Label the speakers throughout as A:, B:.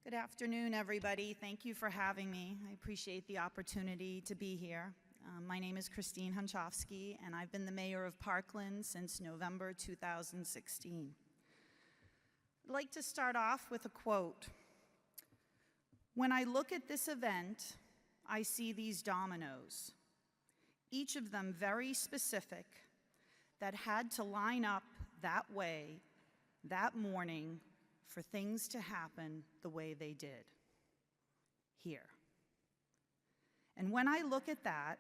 A: Good afternoon, everybody. Thank you for having me. I appreciate the opportunity to be here. My name is Christine Hunschofsky, and I've been the mayor of Parkland since November 2016. I'd like to start off with a quote. When I look at this event, I see these dominoes, each of them very specific, that had to line up that way, that morning, for things to happen the way they did here. And when I look at that,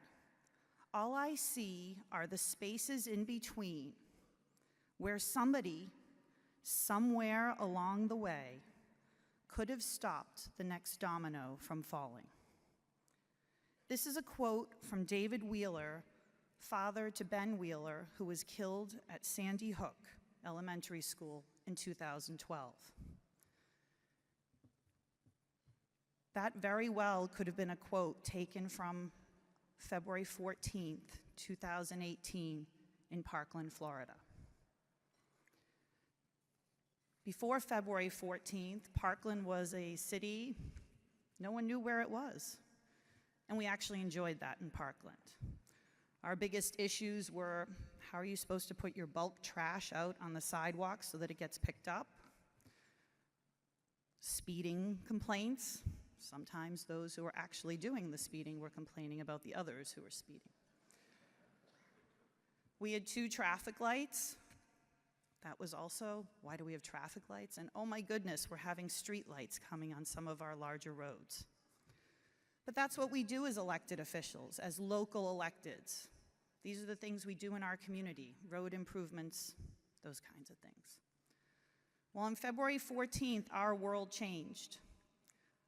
A: all I see are the spaces in between where somebody, somewhere along the way, could have stopped the next domino from falling. This is a quote from David Wheeler, father to Ben Wheeler, who was killed at Sandy Hook Elementary School in 2012. That very well could have been a quote taken from February 14th, 2018 in Parkland, Florida. Before February 14th, Parkland was a city, no one knew where it was. And we actually enjoyed that in Parkland. Our biggest issues were, how are you supposed to put your bulk trash out on the sidewalk so that it gets picked up? Speeding complaints. Sometimes those who were actually doing the speeding were complaining about the others who were speeding. We had 2 traffic lights. That was also, why do we have traffic lights? And oh my goodness, we're having street lights coming on some of our larger roads. But that's what we do as elected officials, as local electeds. These are the things we do in our community, road improvements, those kinds of things. Well, on February 14th, our world changed.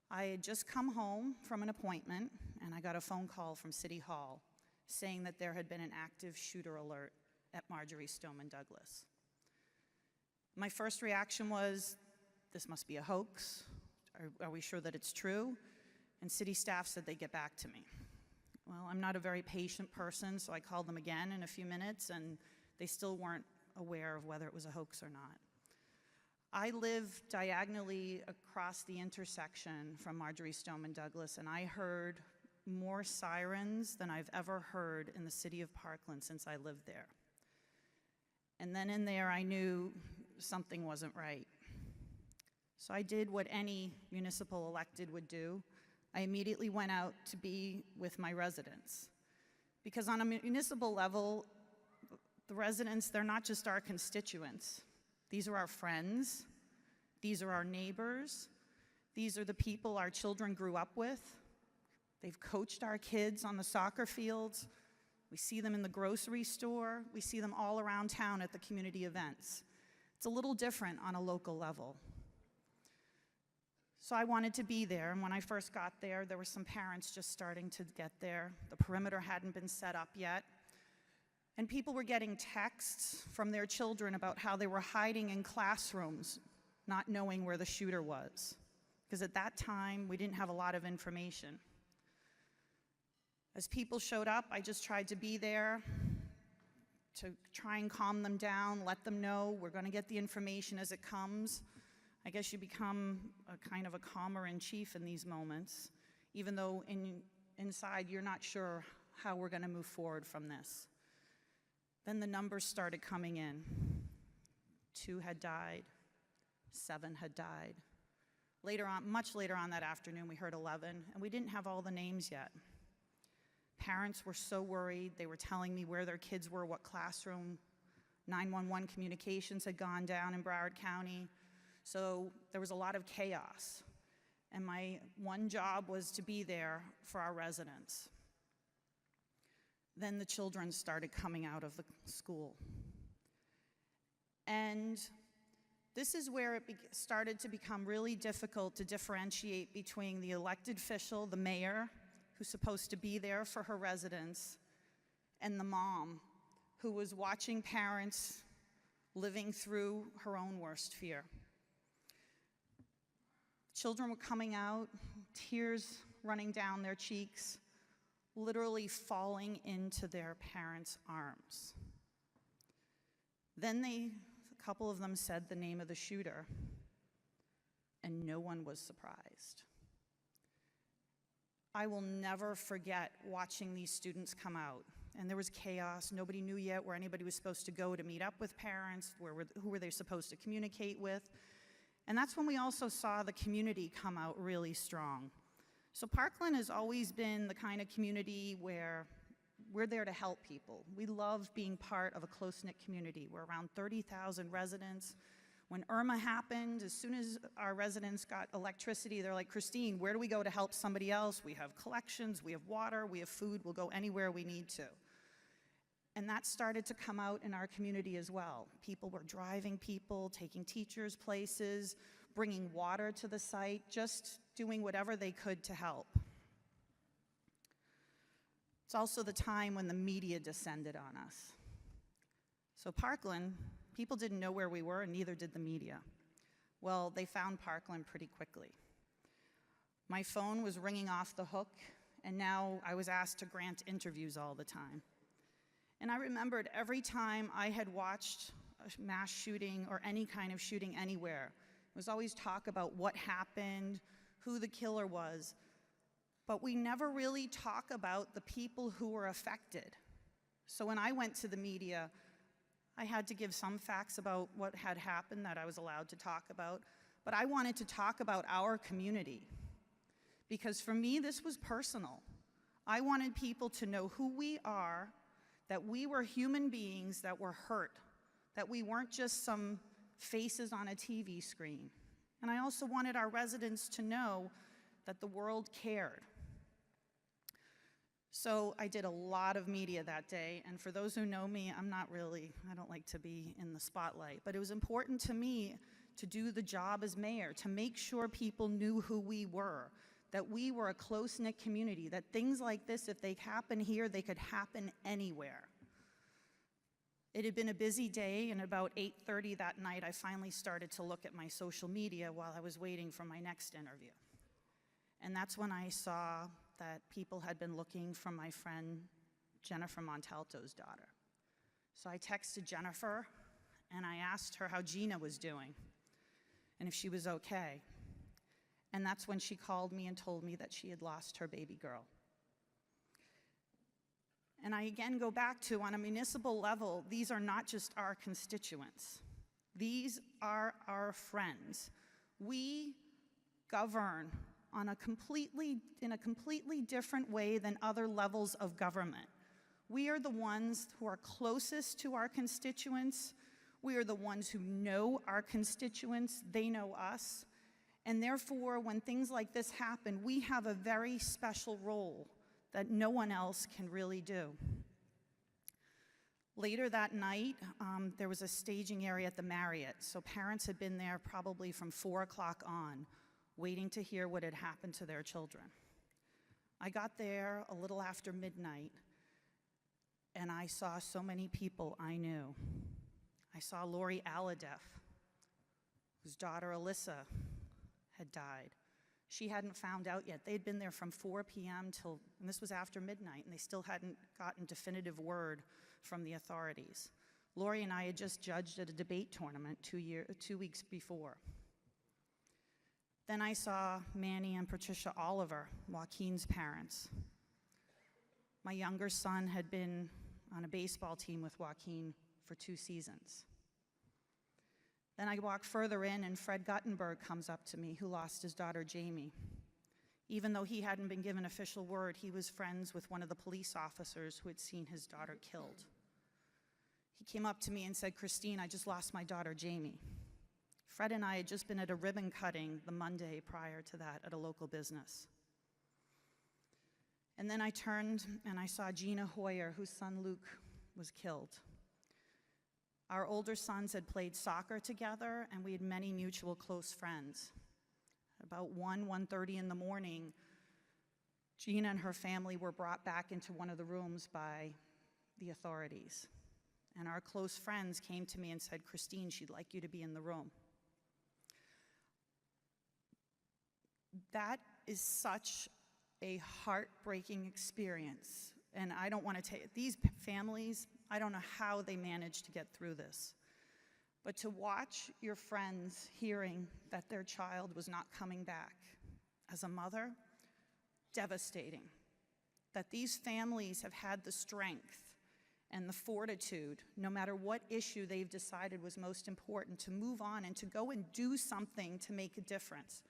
A: I had just come home from an appointment, and I got a phone call from City Hall saying that there had been an active shooter alert at Marjory Stoneman Douglas. My first reaction was, this must be a hoax. Are we sure that it's true? And city staff said they'd get back to me. Well, I'm not a very patient person, so I called them again in a few minutes, and they still weren't aware of whether it was a hoax or not. I live diagonally across the intersection from Marjory Stoneman Douglas, and I heard more sirens than I've ever heard in the city of Parkland since I lived there. And then in there, I knew something wasn't right. So I did what any municipal elected would do. I immediately went out to be with my residents. Because on a municipal level, the residents, they're not just our constituents. These are our friends. These are our neighbors. These are the people our children grew up with. They've coached our kids on the soccer fields. We see them in the grocery store. We see them all around town at the community events. It's a little different on a local level. So I wanted to be there, and when I first got there, there were some parents just starting to get there. The perimeter hadn't been set up yet. And people were getting texts from their children about how they were hiding in classrooms, not knowing where the shooter was. Because at that time, we didn't have a lot of information. As people showed up, I just tried to be there to try and calm them down, let them know we're going to get the information as it comes. I guess you become a kind of a calmer-in-chief in these moments, even though inside you're not sure how we're going to move forward from this. Then the numbers started coming in. 2 had died. 7 had died. Later on, much later on that afternoon, we heard 11, and we didn't have all the names yet. Parents were so worried. They were telling me where their kids were, what classroom. 911 communications had gone down in Broward County. So there was a lot of chaos. And my one job was to be there for our residents. Then the children started coming out of the school. And this is where it started to become really difficult to differentiate between the elected official, the mayor, who's supposed to be there for her residents, and the mom, who was watching parents living through her own worst fear. Children were coming out, tears running down their cheeks, literally falling into their parents' arms. Then a couple of them said the name of the shooter. and no one was surprised. I will never forget watching these students come out. And there was chaos. Nobody knew yet where anybody was supposed to go to meet up with parents, who were they supposed to communicate with. And that's when we also saw the community come out really strong. So Parkland has always been the kind of community where we're there to help people. We love being part of a close-knit community. We're around 30,000 residents. When Irma happened, as soon as our residents got electricity, they're like, Christine, where do we go to help somebody else? We have collections, we have water, we have food, we'll go anywhere we need to. And that started to come out in our community as well. People were driving people, taking teachers places, bringing water to the site, just doing whatever they could to help. It's also the time when the media descended on us. So Parkland, people didn't know where we were, and neither did the media. Well, they found Parkland pretty quickly. My phone was ringing off the hook, and now I was asked to grant interviews all the time. And I remembered every time I had watched a mass shooting or any kind of shooting anywhere, it was always talk about what happened, who the killer was, but we never really talk about the people who were affected. So when I went to the media, I had to give some facts about what had happened that I was allowed to talk about, but I wanted to talk about our community. Because for me, this was personal. I wanted people to know who we are, that we were human beings that were hurt, that we weren't just some faces on a TV screen. And I also wanted our residents to know that the world cared. So I did a lot of media that day, and for those who know me, I don't like to be in the spotlight, but it was important to me to do the job as mayor, to make sure people knew who we were, that we were a close-knit community, that things like this, if they happen here, they could happen anywhere. It had been a busy day, and about 8:30 that night, I finally started to look at my social media while I was waiting for my next interview. And that's when I saw that people had been looking for my friend Jennifer Montalto's daughter. So I texted Jennifer, and I asked her how Gina was doing, and if she was okay. And that's when she called me and told me that she had lost her baby girl. And I again go back to, on a municipal level, these are not just our constituents. These are our friends. We govern in a completely different way than other levels of government. We are the ones who are closest to our constituents. We are the ones who know our constituents. They know us. And therefore, when things like this happen, we have a very special role that no one else can really do. Later that night, there was a staging area at the Marriott, so parents had been there probably from 4 o'clock on, waiting to hear what had happened to their children. I got there a little after midnight, and I saw so many people I knew. I saw Lori Aladeff, whose daughter Alyssa had died. She hadn't found out yet. They'd been there from 4 p.m. and this was after midnight, and they still hadn't gotten definitive word from the authorities. Lori and I had just judged at a debate tournament 2 weeks before. Then I saw Manny and Patricia Oliver, Joaquin's parents. My younger son had been on a baseball team with Joaquin for 2 seasons. Then I walk further in, and Fred Guttenberg comes up to me, who lost his daughter, Jamie. Even though he hadn't been given official word, he was friends with one of the police officers who had seen his daughter killed. He came up to me and said, Christine, I just lost my daughter, Jamie. Fred and I had just been at a ribbon cutting the Monday prior to that at a local business. And then I turned and I saw Gina Hoyer, whose son Luke was killed. Our older sons had played soccer together, and we had many mutual close friends. About 1:30 in the morning, Gina and her family were brought back into one of the rooms by the authorities. And our close friends came to me and said, Christine, she'd like you to be in the room. That is such a heartbreaking experience. And I don't want to take these families, I don't know how they managed to get through this. But to watch your friends hearing that their child was not coming back, as a mother, devastating. That these families have had the strength and the fortitude, no matter what issue they've decided was most important, to move on and to go and do something to make a difference,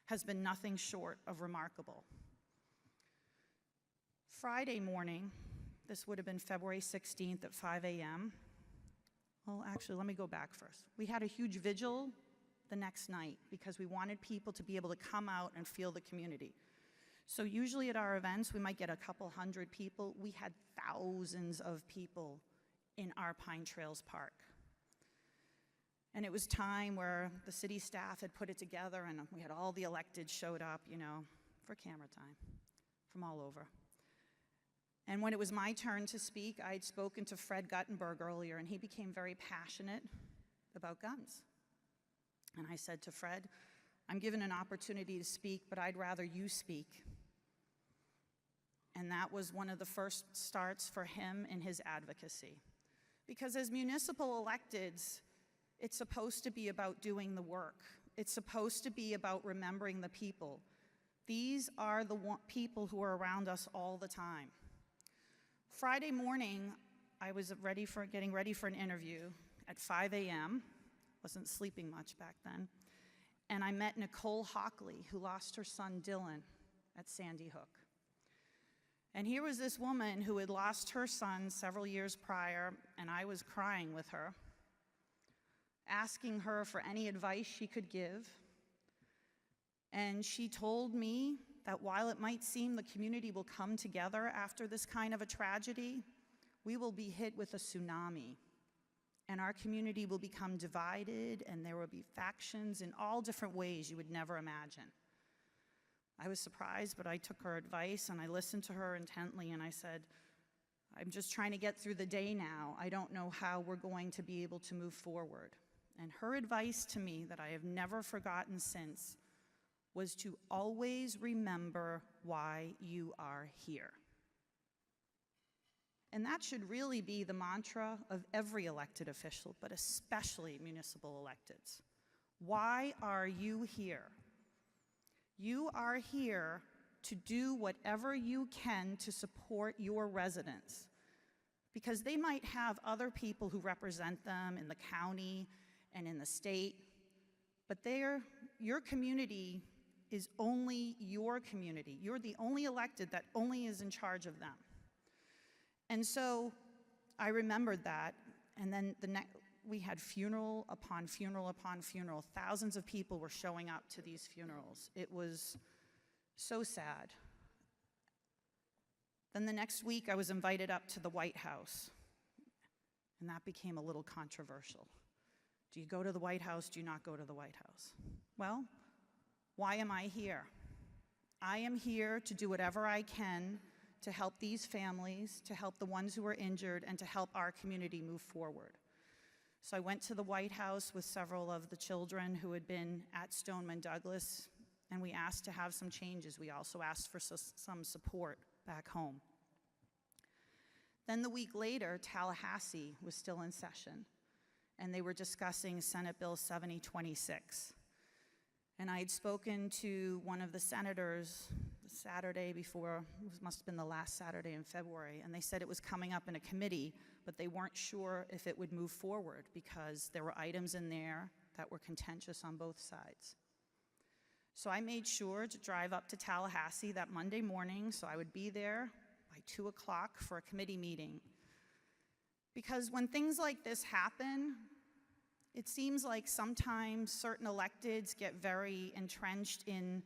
A: has been nothing short of remarkable. Friday morning, this would have been February 16th at 5 a.m. Well, actually, let me go back first. We had a huge vigil the next night because we wanted people to be able to come out and feel the community. So usually at our events, we might get a couple hundred people. We had thousands of people in our Pine Trails Park. And it was time where the city staff had put it together, and we had all the electeds showed up, for camera time from all over. And when it was my turn to speak, I had spoken to Fred Guttenberg earlier, and he became very passionate about guns. And I said to Fred, I'm given an opportunity to speak, but I'd rather you speak. And that was one of the first starts for him in his advocacy. Because as municipal electeds, it's supposed to be about doing the work. It's supposed to be about remembering the people. These are the people who are around us all the time. Friday morning, I was getting ready for an interview at 5 a.m. Wasn't sleeping much back then. And I met Nicole Hockley, who lost her son Dylan at Sandy Hook. And here was this woman who had lost her son several years prior, and I was crying with her, asking her for any advice she could give. And she told me that while it might seem the community will come together after this kind of a tragedy, we will be hit with a tsunami. And our community will become divided, and there will be factions in all different ways you would never imagine. I was surprised, but I took her advice, and I listened to her intently, and I said, I'm just trying to get through the day now. I don't know how we're going to be able to move forward. And her advice to me that I have never forgotten since was to always remember why you are here. And that should really be the mantra of every elected official, but especially municipal electeds. Why are you here? You are here to do whatever you can to support your residents, because they might have other people who represent them in the county and in the state, but your community is only your community. You're the only elected that only is in charge of them. And so I remembered that, and then we had funeral upon funeral upon funeral. Thousands of people were showing up to these funerals. It was so sad. Then the next week, I was invited up to the White House, and that became a little controversial. Do you go to the White House? Do you not go to the White House? Well, why am I here? I am here to do whatever I can to help these families, to help the ones who are injured, and to help our community move forward. So I went to the White House with several of the children who had been at Stoneman Douglas, and we asked to have some changes. We also asked for some support back home. Then the week later, Tallahassee was still in session, and they were discussing Senate Bill 7026. And I had spoken to one of the senators the Saturday before, it must have been the last Saturday in February, and they said it was coming up in a committee, but they weren't sure if it would move forward because there were items in there that were contentious on both sides. So I made sure to drive up to Tallahassee that Monday morning so I would be there by 2 o'clock for a committee meeting. Because when things like this happen, it seems like sometimes certain electeds get very entrenched in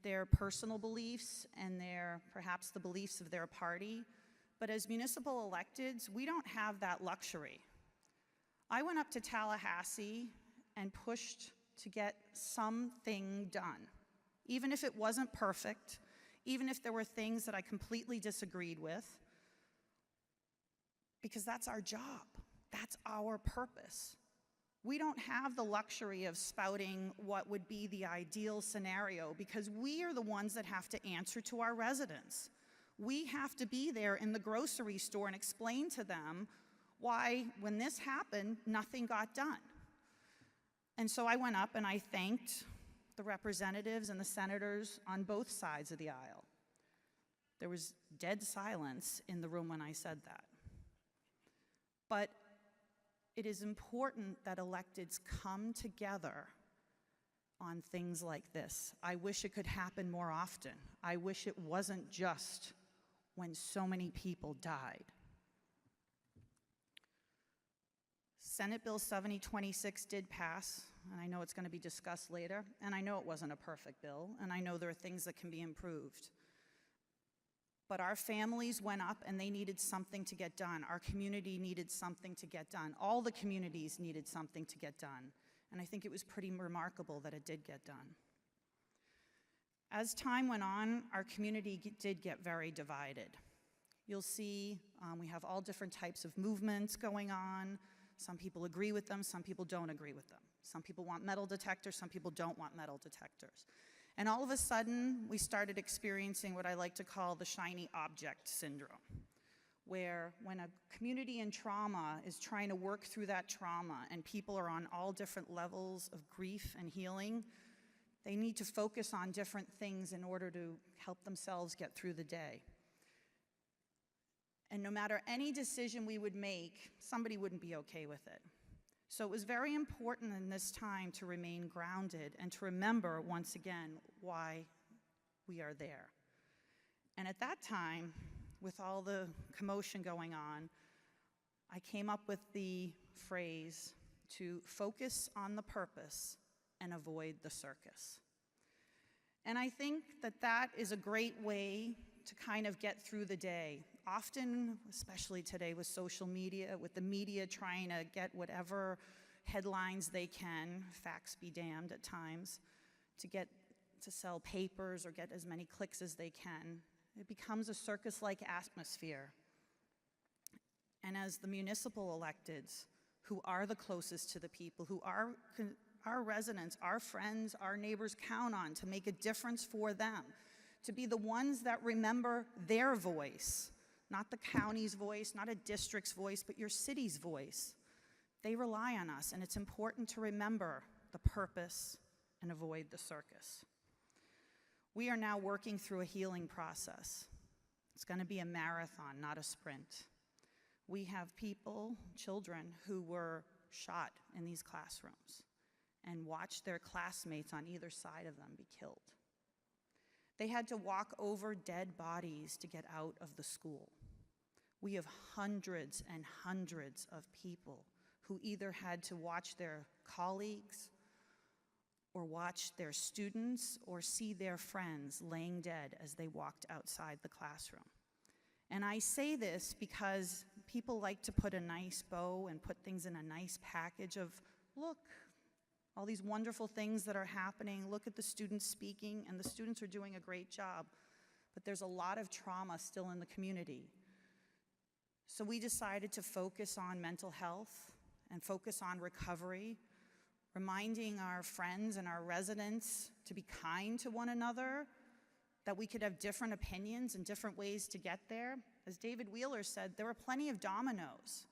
A: their personal beliefs and perhaps the beliefs of their party. But as municipal electeds, we don't have that luxury. I went up to Tallahassee and pushed to get something done, even if it wasn't perfect, even if there were things that I completely disagreed with, because that's our job. That's our purpose. We don't have the luxury of spouting what would be the ideal scenario because we are the ones that have to answer to our residents. We have to be there in the grocery store and explain to them why, when this happened, nothing got done. And so I went up and I thanked the representatives and the senators on both sides of the aisle. There was dead silence in the room when I said that. But it is important that electeds come together on things like this. I wish it could happen more often. I wish it wasn't just when so many people died. Senate Bill 7026 did pass, and I know it's going to be discussed later, and I know it wasn't a perfect bill, and I know there are things that can be improved. But our families went up and they needed something to get done. Our community needed something to get done. All the communities needed something to get done. And I think it was pretty remarkable that it did get done. As time went on, our community did get very divided. You'll see we have all different types of movements going on. Some people agree with them, some people don't agree with them. Some people want metal detectors, some people don't want metal detectors. And all of a sudden, we started experiencing what I like to call the shiny object syndrome, where when a community in trauma is trying to work through that trauma and people are on all different levels of grief and healing, they need to focus on different things in order to help themselves get through the day. And no matter any decision we would make, somebody wouldn't be okay with it. So it was very important in this time to remain grounded and to remember, once again, why we are there. And at that time, with all the commotion going on, I came up with the phrase to focus on the purpose and avoid the circus. And I think that that is a great way to kind of get through the day. Often, especially today with social media, with the media trying to get whatever headlines they can, facts be damned at times, to sell papers or get as many clicks as they can, it becomes a circus-like atmosphere. And as the municipal electeds, who are the closest to the people, who our residents, our friends, our neighbors count on to make a difference for them, to be the ones that remember their voice, not the county's voice, not a district's voice, but your city's voice. They rely on us, and it's important to remember the purpose and avoid the circus. We are now working through a healing process. It's going to be a marathon, not a sprint. We have people, children, who were shot in these classrooms and watched their classmates on either side of them be killed. They had to walk over dead bodies to get out of the school. We have hundreds and hundreds of people who either had to watch their colleagues or watch their students or see their friends laying dead as they walked outside the classroom. And I say this because people like to put a nice bow and put things in a nice package of, look, all these wonderful things that are happening, look at the students speaking, and the students are doing a great job. But there's a lot of trauma still in the community. So we decided to focus on mental health and focus on recovery, reminding our friends and our residents to be kind to one another, that we could have different opinions and different ways to get there. As David Wheeler said, there are plenty of dominoes,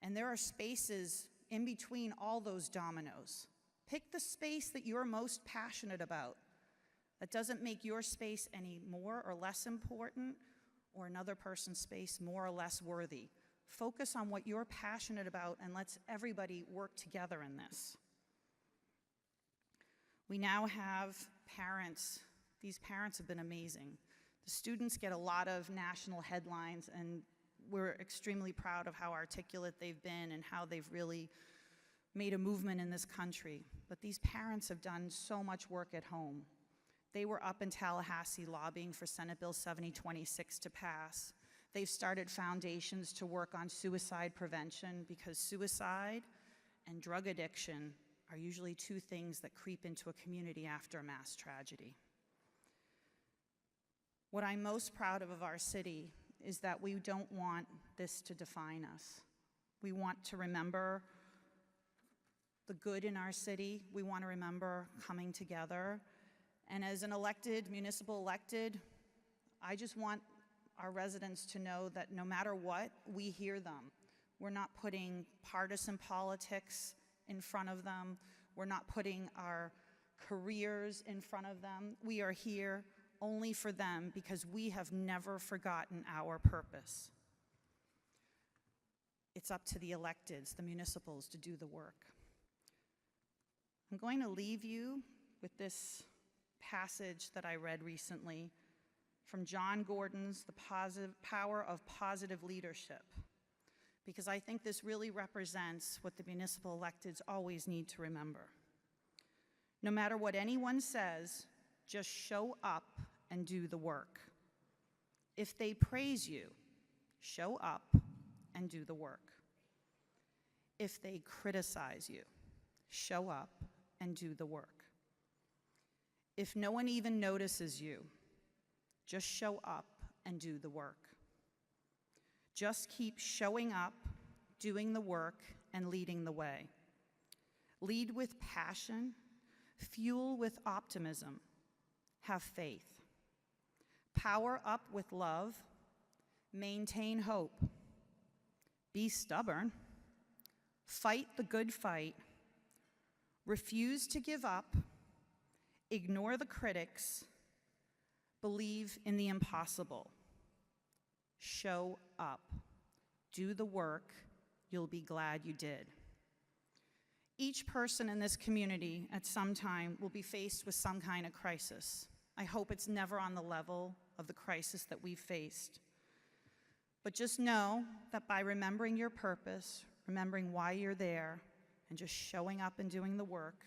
A: and there are spaces in between all those dominoes. Pick the space that you're most passionate about. That doesn't make your space any more or less important, or another person's space more or less worthy. Focus on what you're passionate about, and let's everybody work together in this. We now have parents. These parents have been amazing. The students get a lot of national headlines, and we're extremely proud of how articulate they've been and how they've really made a movement in this country. But these parents have done so much work at home. They were up in Tallahassee lobbying for Senate Bill 7026 to pass. They've started foundations to work on suicide prevention, because suicide and drug addiction are usually two things that creep into a community after a mass tragedy. What I'm most proud of our city is that we don't want this to define us. We want to remember the good in our city. We want to remember coming together. And as an municipal elected, I just want our residents to know that no matter what, we hear them. We're not putting partisan politics in front of them. We're not putting our careers in front of them. We are here only for them because we have never forgotten our purpose. It's up to the electeds, the municipals, to do the work. I'm going to leave you with this passage that I read recently from John Gordon's The Power of Positive Leadership, because I think this really represents what the municipal electeds always need to remember. No matter what anyone says, just show up and do the work. If they praise you, show up and do the work. If they criticize you, show up and do the work. If no one even notices you, just show up and do the work. Just keep showing up, doing the work, and leading the way. Lead with passion, fuel with optimism, have faith. Power up with love, maintain hope. Be stubborn, fight the good fight, refuse to give up, ignore the critics, believe in the impossible. Show up, do the work, you'll be glad you did. Each person in this community at some time will be faced with some kind of crisis. I hope it's never on the level of the crisis that we've faced. But just know that by remembering your purpose, remembering why you're there, and just showing up and doing the work,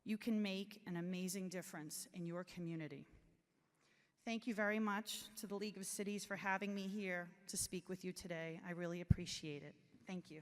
A: you can make an amazing difference in your community. Thank you very much to the League of Cities for having me here to speak with you today. I really appreciate it. Thank you.